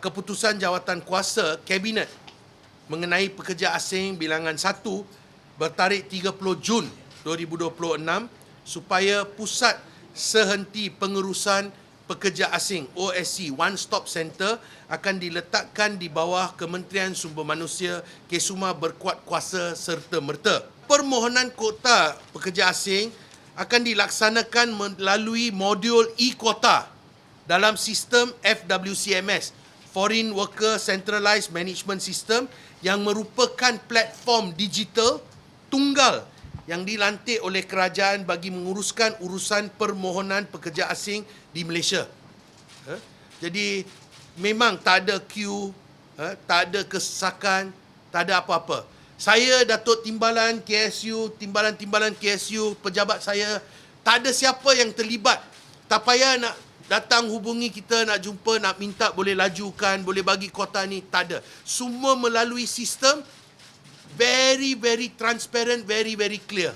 keputusan jawatan kuasa Kabinet mengenai pekerja asing bilangan 1 bertarikh 30 Jun 2026 supaya Pusat Sehenti Pengurusan Pekerja Asing OSC One Stop Center akan diletakkan di bawah Kementerian Sumber Manusia KESUMA berkuat kuasa serta-merta. Permohonan kota pekerja asing akan dilaksanakan melalui modul e-Kota dalam sistem FWCMS, Foreign Worker Centralised Management System, yang merupakan platform digital tunggal yang dilantik oleh kerajaan bagi menguruskan urusan permohonan pekerja asing di Malaysia. Jadi memang tak ada queue, tak ada kesesakan, tak ada apa-apa. Saya, Datuk Timbalan KSU, timbalan-timbalan KSU, pejabat saya, tak ada siapa yang terlibat. Tak payah nak datang hubungi kita, nak jumpa, nak minta boleh lajukan, boleh bagi kota ni, tak ada. Semua melalui sistem very transparent, very clear.